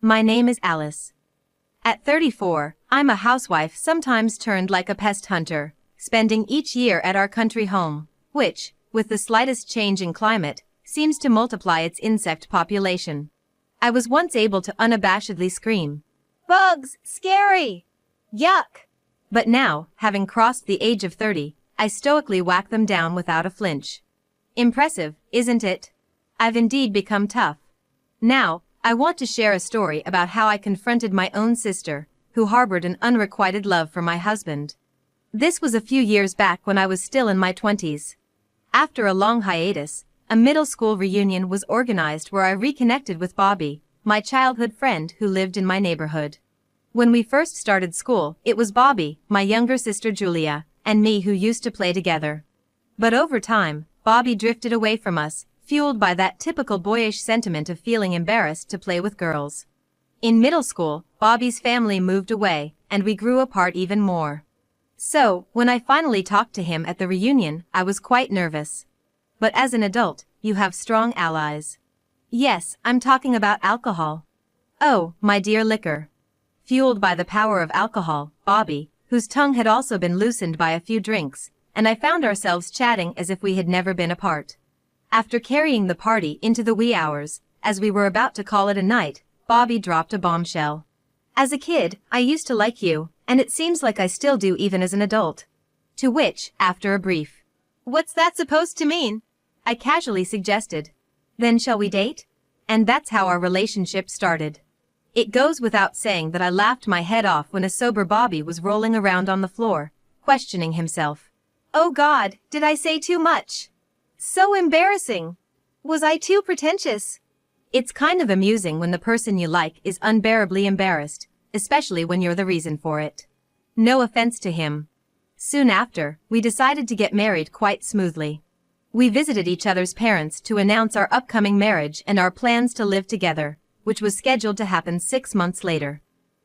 My name is Alice. At 34, I'm a housewife sometimes turned like a pest hunter, spending each year at our country home, which, with the slightest change in climate, seems to multiply its insect population. I was once able to unabashedly scream, "Bugs! Scary! Yuck!" But now, having crossed the age of 30, I stoically whack them down without a flinch. Impressive, isn't it? I've indeed become tough. Now, I want to share a story about how I confronted my own sister, who harbored an unrequited love for my husband. This was a few years back when I was still in my 20s. After a long hiatus, a middle school reunion was organized where I reconnected with Bobby, my childhood friend who lived in my neighborhood. When we first started school, it was Bobby, my younger sister Julia, and me who used to play together. But over time, Bobby drifted away from us, fueled by that typical boyish sentiment of feeling embarrassed to play with girls. In middle school, Bobby's family moved away, and we grew apart even more. So, when I finally talked to him at the reunion, I was quite nervous. But as an adult, you have strong allies. Yes, I'm talking about alcohol. Oh, my dear liquor. Fueled by the power of alcohol, Bobby, whose tongue had also been loosened by a few drinks, and I found ourselves chatting as if we had never been apart. After carrying the party into the wee hours, as we were about to call it a night, Bobby dropped a bombshell. "As a kid, I used to like you, and it seems like I still do even as an adult." To which, after a brief, "What's that supposed to mean?" I casually suggested, "Then shall we date?" And that's how our relationship started. It goes without saying that I laughed my head off when a sober Bobby was rolling around on the floor, questioning himself. "Oh God, did I say too much? So embarrassing. Was I too pretentious?" It's kind of amusing when the person you like is unbearably embarrassed, especially when you're the reason for it. No offense to him. Soon after, we decided to get married quite smoothly. We visited each other's parents to announce our upcoming marriage and our plans to live together, which was scheduled to happen 6 months later.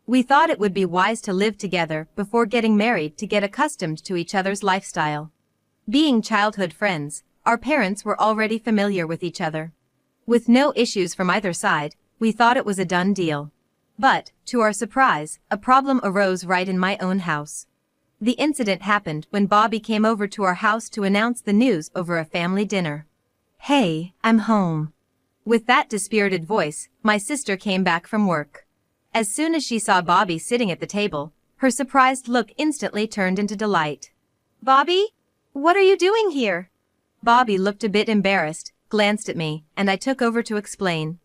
We thought it would be wise to live together before getting married to get accustomed to each other's lifestyle. Being childhood friends, our parents were already familiar with each other. With no issues from either side, we thought it was a done deal. But, to our surprise, a problem arose right in my own house. The incident happened when Bobby came over to our house to announce the news over a family dinner. "Hey, I'm home." With that dispirited voice, my sister came back from work. As soon as she saw Bobby sitting at the table, her surprised look instantly turned into delight. "Bobby? What are you doing here?" Bobby looked a bit embarrassed, glanced at me, and I took over to explain.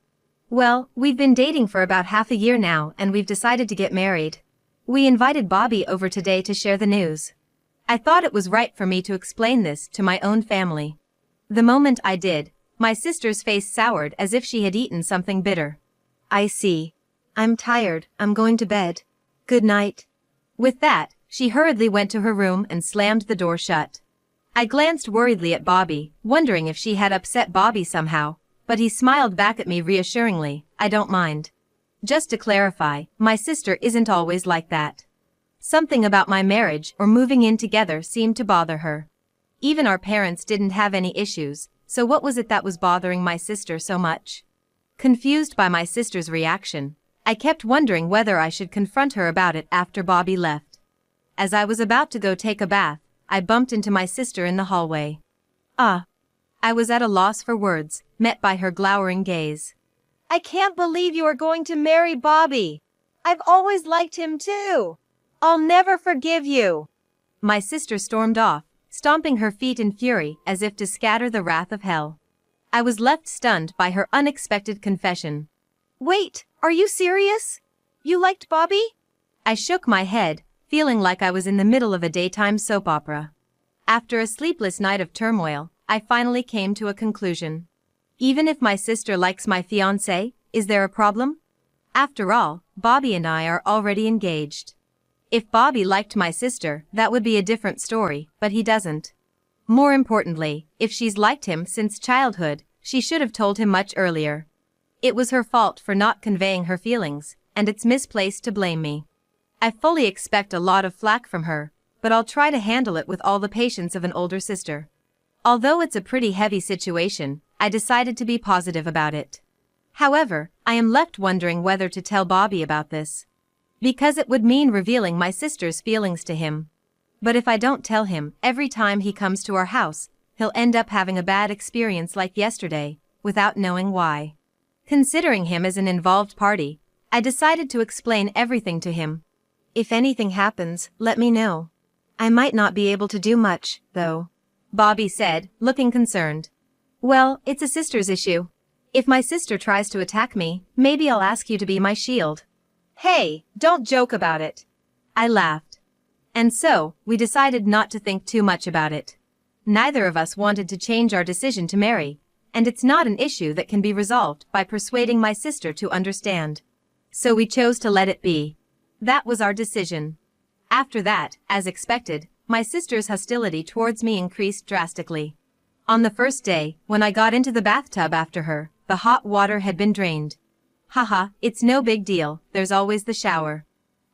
"Well, we've been dating for about half a year now and we've decided to get married. We invited Bobby over today to share the news." I thought it was right for me to explain this to my own family. The moment I did, my sister's face soured as if she had eaten something bitter. "I see. I'm tired, I'm going to bed. Good night." With that, she hurriedly went to her room and slammed the door shut. I glanced worriedly at Bobby, wondering if she had upset Bobby somehow, but he smiled back at me reassuringly, "I don't mind. Just to clarify, my sister isn't always like that." Something about my marriage or moving in together seemed to bother her. Even our parents didn't have any issues, so what was it that was bothering my sister so much? Confused by my sister's reaction, I kept wondering whether I should confront her about it after Bobby left. As I was about to go take a bath, I bumped into my sister in the hallway. "Ah." I was at a loss for words, met by her glowering gaze. "I can't believe you are going to marry Bobby. I've always liked him too. I'll never forgive you." My sister stormed off, stomping her feet in fury as if to scatter the wrath of hell. I was left stunned by her unexpected confession. "Wait, are you serious? You liked Bobby?" I shook my head, feeling like I was in the middle of a daytime soap opera. After a sleepless night of turmoil, I finally came to a conclusion. Even if my sister likes my fiancé, is there a problem? After all, Bobby and I are already engaged. If Bobby liked my sister, that would be a different story, but he doesn't. More importantly, if she's liked him since childhood, she should have told him much earlier. It was her fault for not conveying her feelings, and it's misplaced to blame me. I fully expect a lot of flack from her, but I'll try to handle it with all the patience of an older sister. Although it's a pretty heavy situation, I decided to be positive about it. However, I am left wondering whether to tell Bobby about this. Because it would mean revealing my sister's feelings to him. But if I don't tell him, every time he comes to our house, he'll end up having a bad experience like yesterday, without knowing why. Considering him as an involved party, I decided to explain everything to him. If anything happens, let me know. I might not be able to do much, though, Bobby said, looking concerned. Well, it's a sister's issue. If my sister tries to attack me, maybe I'll ask you to be my shield. Hey, don't joke about it. I laughed. And so, we decided not to think too much about it. Neither of us wanted to change our decision to marry, and it's not an issue that can be resolved by persuading my sister to understand. So we chose to let it be. That was our decision. After that, as expected, my sister's hostility towards me increased drastically. On the first day, when I got into the bathtub after her, the hot water had been drained. Haha, it's no big deal, there's always the shower.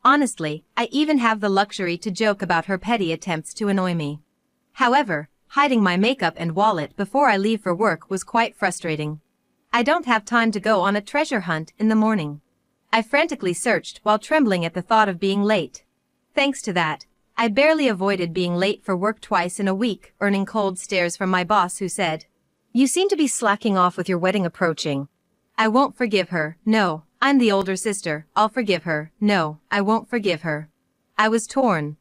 Honestly, I even have the luxury to joke about her petty attempts to annoy me. However, hiding my makeup and wallet before I leave for work was quite frustrating. I don't have time to go on a treasure hunt in the morning. I frantically searched while trembling at the thought of being late. Thanks to that, I barely avoided being late for work twice in a week, earning cold stares from my boss who said, "You seem to be slacking off with your wedding approaching." I won't forgive her. No, I'm the older sister. I'll forgive her. No, I won't forgive her. I was torn.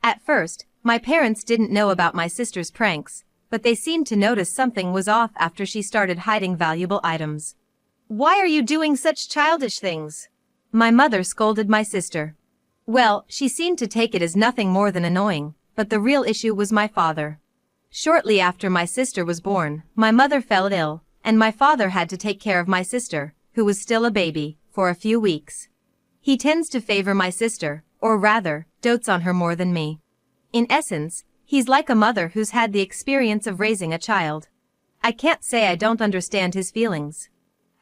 At first, my parents didn't know about my sister's pranks, but they seemed to notice something was off after she started hiding valuable items. "Why are you doing such childish things?" My mother scolded my sister. Well, she seemed to take it as nothing more than annoying, but the real issue was my father. Shortly after my sister was born, my mother fell ill, and my father had to take care of my sister, who was still a baby, for a few weeks. He tends to favor my sister, or rather, dotes on her more than me. In essence, he's like a mother who's had the experience of raising a child. I can't say I don't understand his feelings.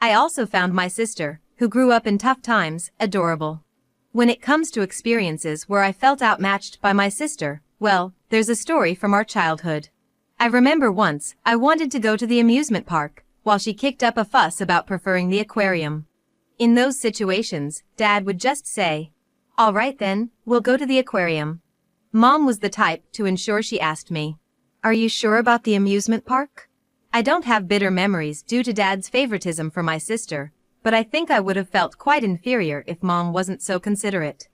I also found my sister, who grew up in tough times, adorable. When it comes to experiences where I felt outmatched by my sister, well, there's a story from our childhood. I remember once, I wanted to go to the amusement park, while she kicked up a fuss about preferring the aquarium. In those situations, Dad would just say, "All right then, we'll go to the aquarium." Mom was the type to ensure she asked me, "Are you sure about the amusement park?" I don't have bitter memories due to Dad's favoritism for my sister, but I think I would have felt quite inferior if Mom wasn't so considerate.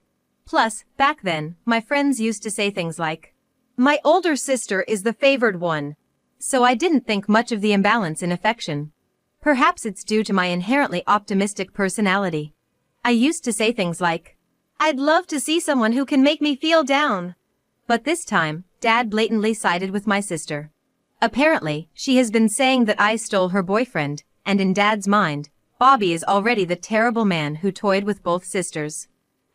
Plus, back then, my friends used to say things like, "My older sister is the favored one." So I didn't think much of the imbalance in affection. Perhaps it's due to my inherently optimistic personality. I used to say things like, "I'd love to see someone who can make me feel down." But this time, Dad blatantly sided with my sister. Apparently, she has been saying that I stole her boyfriend, and in Dad's mind, Bobby is already the terrible man who toyed with both sisters.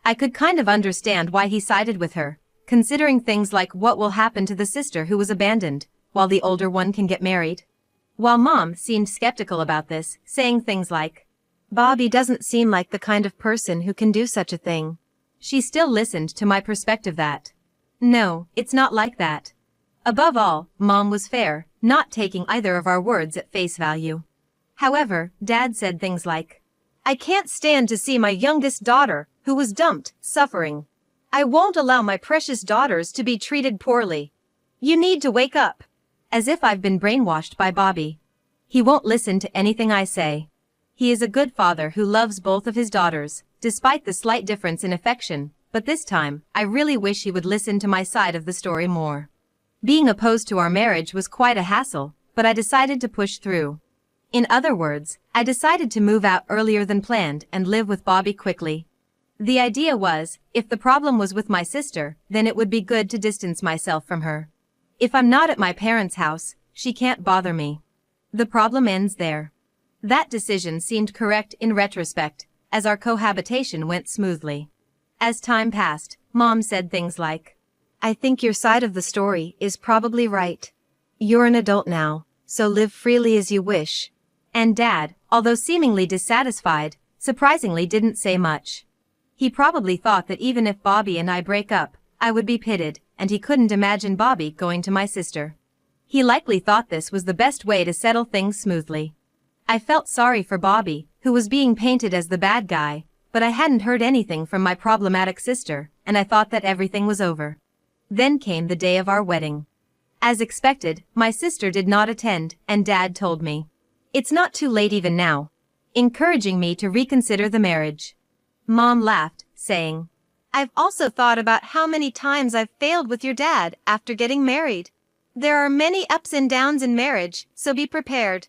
I could kind of understand why he sided with her, considering things like what will happen to the sister who was abandoned, while the older one can get married. While Mom seemed skeptical about this, saying things like, "Bobby doesn't seem like the kind of person who can do such a thing," she still listened to my perspective that, "No, it's not like that." Above all, Mom was fair, not taking either of our words at face value. However, Dad said things like, "I can't stand to see my youngest daughter, who was dumped, suffering. I won't allow my precious daughters to be treated poorly. You need to wake up." As if I've been brainwashed by Bobby. He won't listen to anything I say. He is a good father who loves both of his daughters, despite the slight difference in affection, but this time, I really wish he would listen to my side of the story more. Being opposed to our marriage was quite a hassle, but I decided to push through. In other words, I decided to move out earlier than planned and live with Bobby quickly. The idea was, if the problem was with my sister, then it would be good to distance myself from her. If I'm not at my parents' house, she can't bother me. The problem ends there. That decision seemed correct in retrospect, as our cohabitation went smoothly. As time passed, Mom said things like, "I think your side of the story is probably right. You're an adult now, so live freely as you wish." And Dad, although seemingly dissatisfied, surprisingly didn't say much. He probably thought that even if Bobby and I break up, I would be pitted, and he couldn't imagine Bobby going to my sister. He likely thought this was the best way to settle things smoothly. I felt sorry for Bobby, who was being painted as the bad guy, but I hadn't heard anything from my problematic sister, and I thought that everything was over. Then came the day of our wedding. As expected, my sister did not attend, and Dad told me, "It's not too late even now," encouraging me to reconsider the marriage. Mom laughed, saying, "I've also thought about how many times I've failed with your dad after getting married. There are many ups and downs in marriage, so be prepared."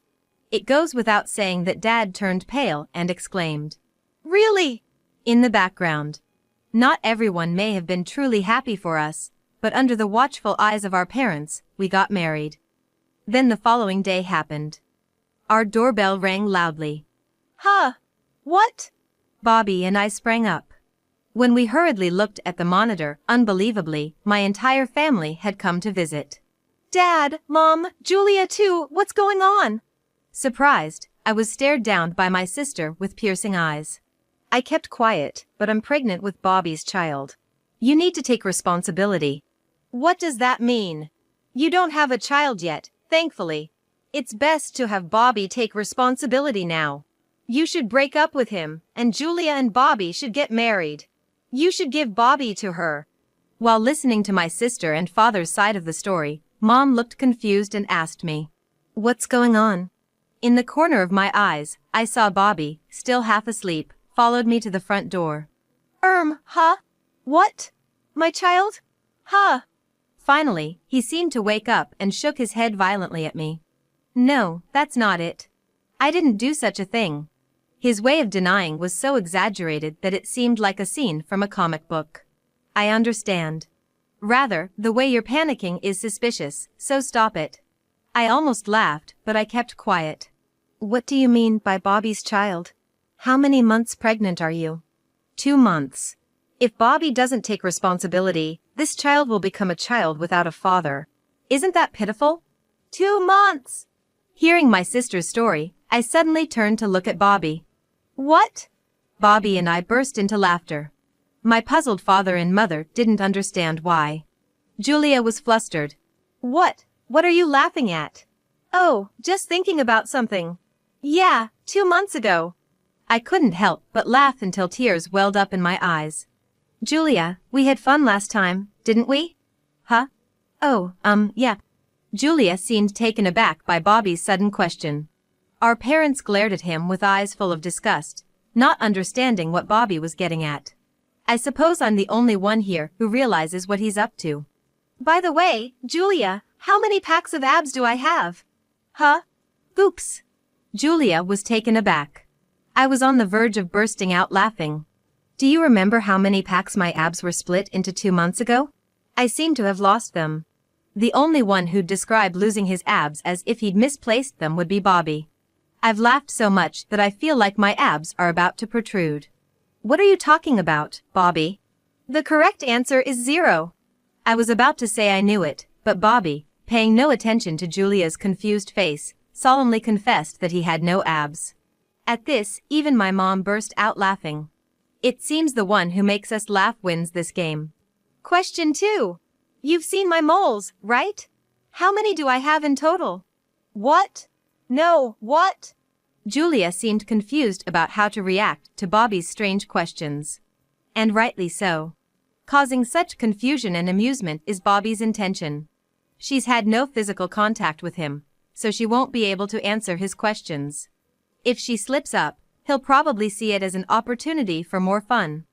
It goes without saying that Dad turned pale and exclaimed, "Really?" in the background. Not everyone may have been truly happy for us, but under the watchful eyes of our parents, we got married. Then the following day happened. Our doorbell rang loudly. "Huh? What?" Bobby and I sprang up. When we hurriedly looked at the monitor, unbelievably, my entire family had come to visit. "Dad, Mom, Julia too, what's going on?" Surprised, I was stared down by my sister with piercing eyes. I kept quiet, but I'm pregnant with Bobby's child. You need to take responsibility. What does that mean? You don't have a child yet, thankfully. It's best to have Bobby take responsibility now. You should break up with him, and Julia and Bobby should get married. You should give Bobby to her. While listening to my sister and father's side of the story, Mom looked confused and asked me, "What's going on?" In the corner of my eyes, I saw Bobby, still half asleep, followed me to the front door. Huh? What? My child? Huh?" Finally, he seemed to wake up and shook his head violently at me. "No, that's not it. I didn't do such a thing." His way of denying was so exaggerated that it seemed like a scene from a comic book. "I understand. Rather, the way you're panicking is suspicious, so stop it." I almost laughed, but I kept quiet. "What do you mean by Bobby's child? How many months pregnant are you?" 2 months. If Bobby doesn't take responsibility, this child will become a child without a father. Isn't that pitiful? 2 months! Hearing my sister's story, I suddenly turned to look at Bobby. "What?" Bobby and I burst into laughter. My puzzled father and mother didn't understand why. Julia was flustered. What are you laughing at?" "Oh, just thinking about something." "Yeah, 2 months ago." I couldn't help but laugh until tears welled up in my eyes. "Julia, we had fun last time, didn't we?" "Huh? Oh, yeah." Julia seemed taken aback by Bobby's sudden question. Our parents glared at him with eyes full of disgust, not understanding what Bobby was getting at. I suppose I'm the only one here who realizes what he's up to. "By the way, Julia, how many packs of abs do I have?" "Huh? Oops." Julia was taken aback. I was on the verge of bursting out laughing. "Do you remember how many packs my abs were split into 2 months ago?" I seem to have lost them. The only one who'd describe losing his abs as if he'd misplaced them would be Bobby. I've laughed so much that I feel like my abs are about to protrude. "What are you talking about, Bobby?" "The correct answer is 0. I was about to say I knew it, but Bobby, paying no attention to Julia's confused face, solemnly confessed that he had no abs. At this, even my mom burst out laughing. It seems the one who makes us laugh wins this game. Question 2. You've seen my moles, right? How many do I have in total? What? No, what? Julia seemed confused about how to react to Bobby's strange questions. And rightly so. Causing such confusion and amusement is Bobby's intention. She's had no physical contact with him, so she won't be able to answer his questions. If she slips up, he'll probably see it as an opportunity for more fun.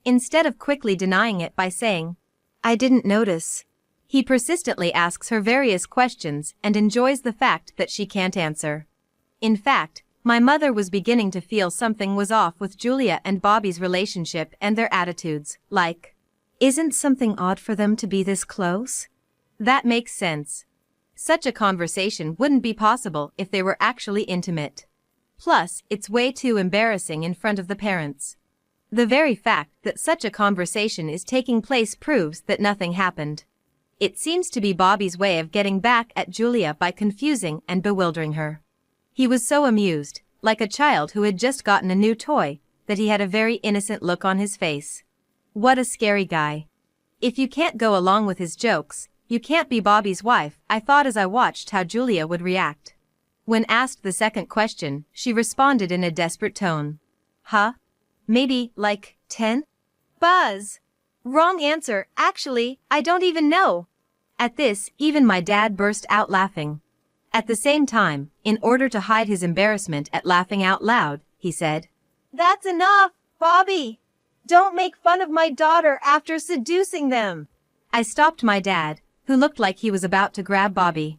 Instead of quickly denying it by saying, "I didn't notice," he persistently asks her various questions and enjoys the fact that she can't answer. In fact, my mother was beginning to feel something was off with Julia and Bobby's relationship and their attitudes, like, "Isn't something odd for them to be this close?" That makes sense. Such a conversation wouldn't be possible if they were actually intimate. Plus, it's way too embarrassing in front of the parents. The very fact that such a conversation is taking place proves that nothing happened. It seems to be Bobby's way of getting back at Julia by confusing and bewildering her. He was so amused, like a child who had just gotten a new toy, that he had a very innocent look on his face. What a scary guy. If you can't go along with his jokes, you can't be Bobby's wife, I thought as I watched how Julia would react. When asked the second question, she responded in a desperate tone. Huh? Maybe, like, 10? Buzz! Wrong answer, actually, I don't even know. At this, even my dad burst out laughing. At the same time, in order to hide his embarrassment at laughing out loud, he said, "That's enough, Bobby! Don't make fun of my daughter after seducing them!" I stopped my dad, who looked like he was about to grab Bobby.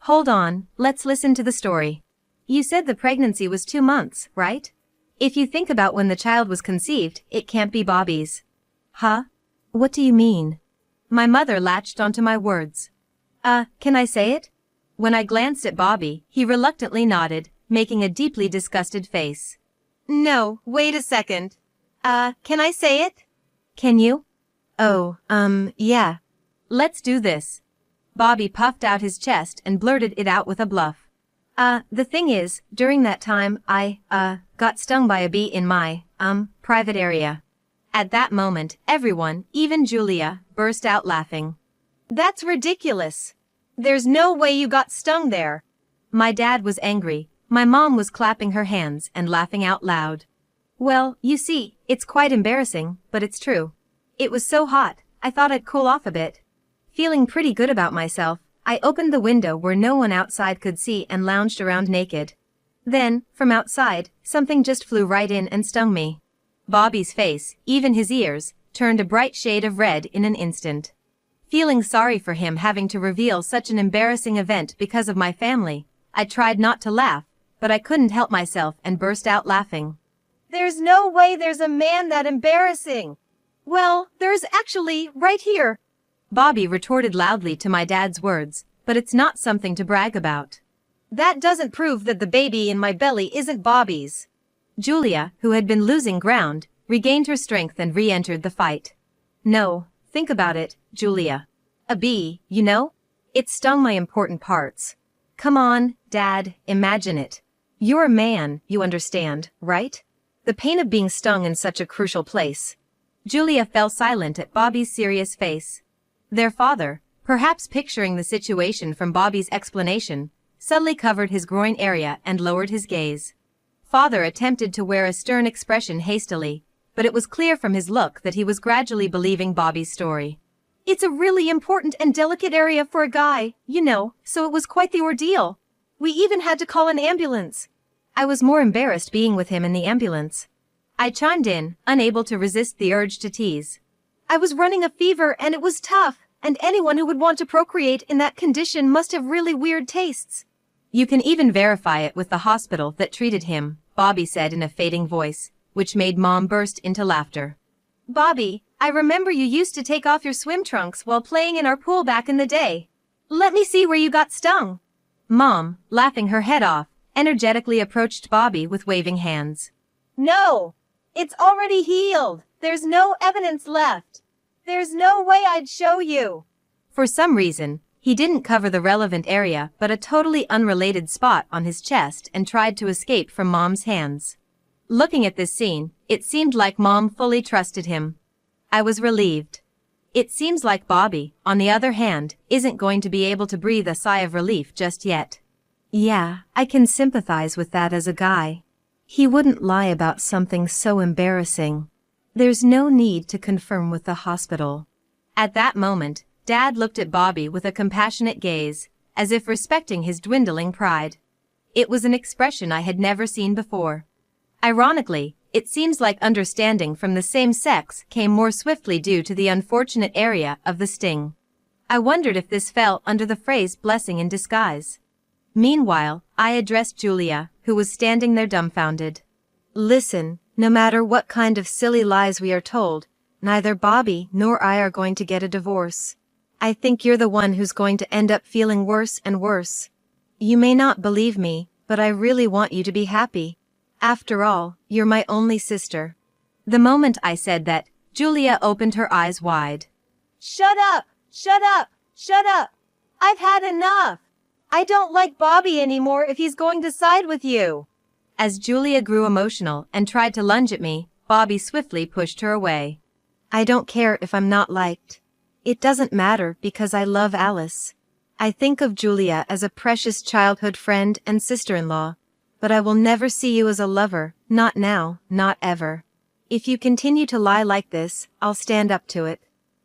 Hold on, let's listen to the story. You said the pregnancy was 2 months, right? If you think about when the child was conceived, it can't be Bobby's. Huh? What do you mean? My mother latched onto my words. Can I say it? When I glanced at Bobby, he reluctantly nodded, making a deeply disgusted face. No, wait a second. Can I say it? Can you? Oh, yeah. Let's do this. Bobby puffed out his chest and blurted it out with a bluff. The thing is, during that time, I, got stung by a bee in my, private area. At that moment, everyone, even Julia, burst out laughing. That's ridiculous. There's no way you got stung there. My dad was angry. My mom was clapping her hands and laughing out loud. Well, you see, it's quite embarrassing, but it's true. It was so hot, I thought I'd cool off a bit. Feeling pretty good about myself, I opened the window where no one outside could see and lounged around naked. Then, from outside, something just flew right in and stung me. Bobby's face, even his ears, turned a bright shade of red in an instant. Feeling sorry for him having to reveal such an embarrassing event because of my family, I tried not to laugh, but I couldn't help myself and burst out laughing. There's no way there's a man that embarrassing. Well, there's actually, right here. Bobby retorted loudly to my dad's words, but it's not something to brag about. That doesn't prove that the baby in my belly isn't Bobby's. Julia, who had been losing ground, regained her strength and re-entered the fight. No, think about it, Julia. A bee, you know? It stung my important parts. Come on, Dad, imagine it. You're a man, you understand, right? The pain of being stung in such a crucial place. Julia fell silent at Bobby's serious face. Their father, perhaps picturing the situation from Bobby's explanation, suddenly covered his groin area and lowered his gaze. Father attempted to wear a stern expression hastily, but it was clear from his look that he was gradually believing Bobby's story. It's a really important and delicate area for a guy, you know, so it was quite the ordeal. We even had to call an ambulance. I was more embarrassed being with him in the ambulance. I chimed in, unable to resist the urge to tease. I was running a fever and it was tough, and anyone who would want to procreate in that condition must have really weird tastes. You can even verify it with the hospital that treated him, Bobby said in a fading voice, which made Mom burst into laughter. Bobby, I remember you used to take off your swim trunks while playing in our pool back in the day. Let me see where you got stung. Mom, laughing her head off, energetically approached Bobby with waving hands. No, it's already healed. There's no evidence left. There's no way I'd show you. For some reason, he didn't cover the relevant area but a totally unrelated spot on his chest and tried to escape from Mom's hands. Looking at this scene, it seemed like Mom fully trusted him. I was relieved. It seems like Bobby, on the other hand, isn't going to be able to breathe a sigh of relief just yet. Yeah, I can sympathize with that as a guy. He wouldn't lie about something so embarrassing. There's no need to confirm with the hospital. At that moment, Dad looked at Bobby with a compassionate gaze, as if respecting his dwindling pride. It was an expression I had never seen before. Ironically, it seems like understanding from the same sex came more swiftly due to the unfortunate area of the sting. I wondered if this fell under the phrase blessing in disguise. Meanwhile, I addressed Julia, who was standing there dumbfounded. Listen, no matter what kind of silly lies we are told, neither Bobby nor I are going to get a divorce. I think you're the one who's going to end up feeling worse and worse. You may not believe me, but I really want you to be happy. After all, you're my only sister. The moment I said that, Julia opened her eyes wide. Shut up! Shut up! Shut up! I've had enough! I don't like Bobby anymore if he's going to side with you. As Julia grew emotional and tried to lunge at me, Bobby swiftly pushed her away. I don't care if I'm not liked. It doesn't matter because I love Alice. I think of Julia as a precious childhood friend and sister-in-law, but I will never see you as a lover, not now, not ever. If you continue to lie like this, I'll stand up to it.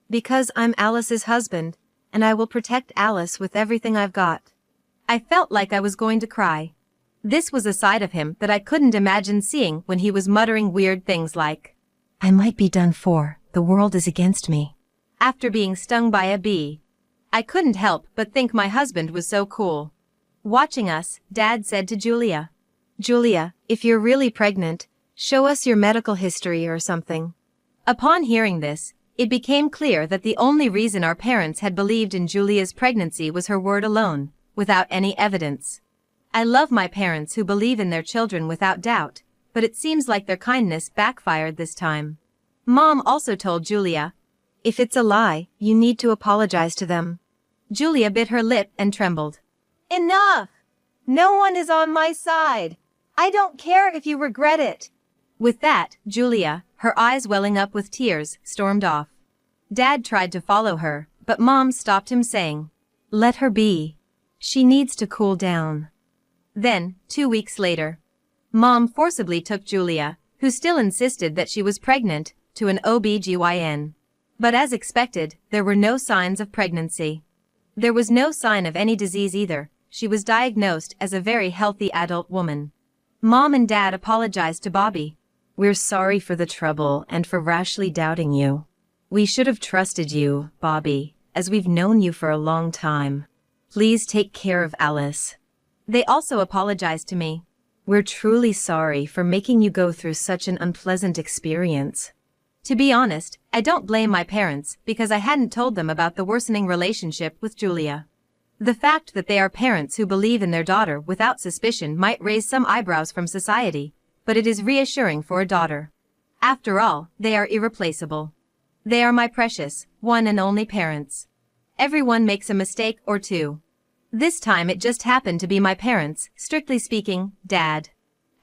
Because I'm Alice's husband, and I will protect Alice with everything I've got. I felt like I was going to cry. This was a side of him that I couldn't imagine seeing when he was muttering weird things like, "I might be done for, the world is against me," after being stung by a bee. I couldn't help but think my husband was so cool. Watching us, Dad said to Julia, "Julia, if you're really pregnant, show us your medical history or something." Upon hearing this, it became clear that the only reason our parents had believed in Julia's pregnancy was her word alone, without any evidence. I love my parents who believe in their children without doubt, but it seems like their kindness backfired this time. Mom also told Julia, "If it's a lie, you need to apologize to them." Julia bit her lip and trembled. "Enough! No one is on my side. I don't care if you regret it." With that, Julia, her eyes welling up with tears, stormed off. Dad tried to follow her, but Mom stopped him saying, "Let her be. She needs to cool down." Then, 2 weeks later, Mom forcibly took Julia, who still insisted that she was pregnant, to an OB/GYN. But as expected, there were no signs of pregnancy. There was no sign of any disease either. She was diagnosed as a very healthy adult woman. Mom and Dad apologized to Bobby. "We're sorry for the trouble and for rashly doubting you. We should have trusted you, Bobby, as we've known you for a long time. Please take care of Alice." They also apologized to me. "We're truly sorry for making you go through such an unpleasant experience." To be honest, I don't blame my parents because I hadn't told them about the worsening relationship with Julia. The fact that they are parents who believe in their daughter without suspicion might raise some eyebrows from society, but it is reassuring for a daughter. After all, they are irreplaceable. They are my precious, one and only parents. Everyone makes a mistake or two. This time it just happened to be my parents, strictly speaking, Dad.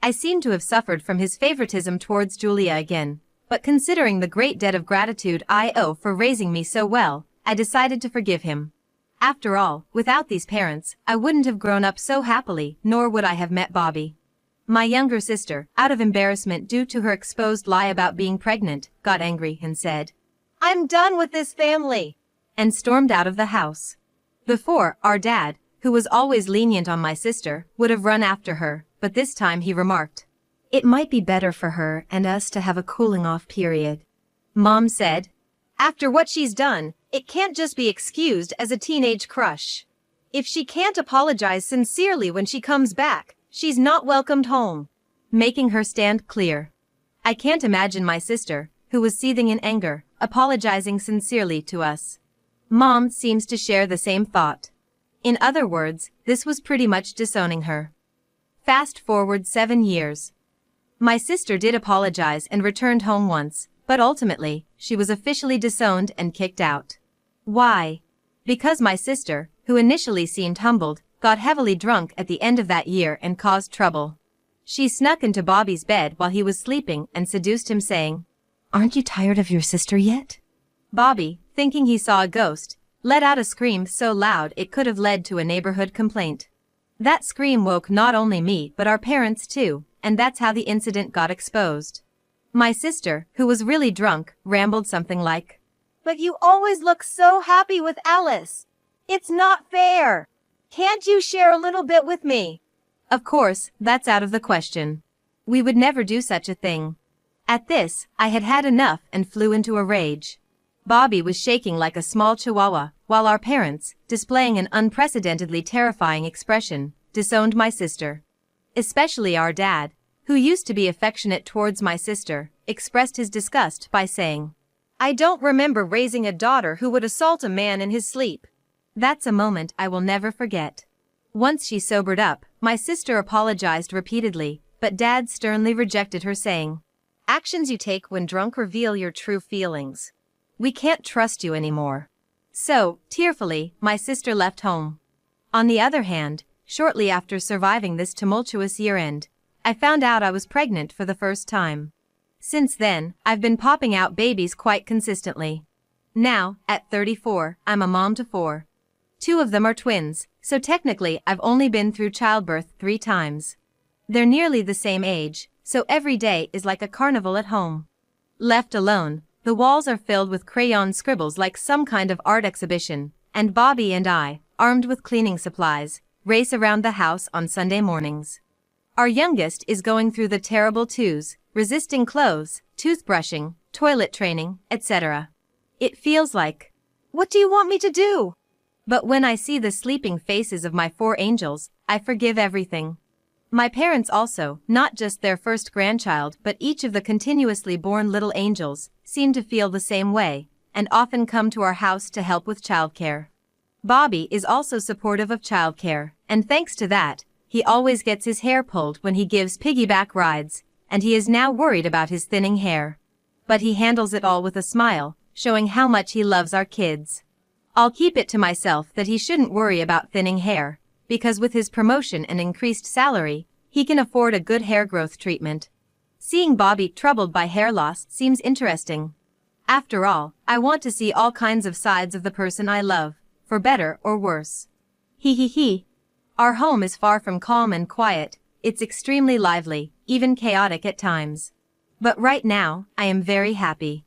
I seem to have suffered from his favoritism towards Julia again, but considering the great debt of gratitude I owe for raising me so well, I decided to forgive him. After all, without these parents, I wouldn't have grown up so happily, nor would I have met Bobby. My younger sister, out of embarrassment due to her exposed lie about being pregnant, got angry and said, "I'm done with this family," and stormed out of the house. Before, our dad, who was always lenient on my sister, would have run after her, but this time he remarked, "It might be better for her and us to have a cooling off period." Mom said, "After what she's done, it can't just be excused as a teenage crush. If she can't apologize sincerely when she comes back, she's not welcomed home," making her stand clear. I can't imagine my sister, who was seething in anger, apologizing sincerely to us. Mom seems to share the same thought. In other words, this was pretty much disowning her. Fast forward 7 years. My sister did apologize and returned home once, but ultimately, she was officially disowned and kicked out. Why? Because my sister, who initially seemed humbled, got heavily drunk at the end of that year and caused trouble. She snuck into Bobby's bed while he was sleeping and seduced him saying, "Aren't you tired of your sister yet?" Bobby, thinking he saw a ghost, let out a scream so loud it could have led to a neighborhood complaint. That scream woke not only me but our parents too, and that's how the incident got exposed. My sister, who was really drunk, rambled something like, "But you always look so happy with Alice. It's not fair. Can't you share a little bit with me?" Of course, that's out of the question. We would never do such a thing. At this, I had had enough and flew into a rage. Bobby was shaking like a small chihuahua, while our parents, displaying an unprecedentedly terrifying expression, disowned my sister. Especially our dad, who used to be affectionate towards my sister, expressed his disgust by saying, "I don't remember raising a daughter who would assault a man in his sleep." That's a moment I will never forget. Once she sobered up, my sister apologized repeatedly, but Dad sternly rejected her saying, "Actions you take when drunk reveal your true feelings. We can't trust you anymore." So, tearfully, my sister left home. On the other hand, shortly after surviving this tumultuous year-end, I found out I was pregnant for the first time. Since then, I've been popping out babies quite consistently. Now, at 34, I'm a mom to 4. 2 of them are twins, so technically I've only been through childbirth 3 times. They're nearly the same age, so every day is like a carnival at home. Left alone, the walls are filled with crayon scribbles like some kind of art exhibition, and Bobby and I, armed with cleaning supplies, race around the house on Sunday mornings. Our youngest is going through the terrible twos, resisting clothes, toothbrushing, toilet training, etc. It feels like, what do you want me to do? But when I see the sleeping faces of my 4 angels, I forgive everything. My parents also, not just their first grandchild but each of the continuously born little angels, seem to feel the same way, and often come to our house to help with childcare. Bobby is also supportive of childcare, and thanks to that, he always gets his hair pulled when he gives piggyback rides, and he is now worried about his thinning hair. But he handles it all with a smile, showing how much he loves our kids. I'll keep it to myself that he shouldn't worry about thinning hair, because with his promotion and increased salary, he can afford a good hair growth treatment. Seeing Bobby troubled by hair loss seems interesting. After all, I want to see all kinds of sides of the person I love, for better or worse. He. Our home is far from calm and quiet, it's extremely lively, even chaotic at times. But right now, I am very happy.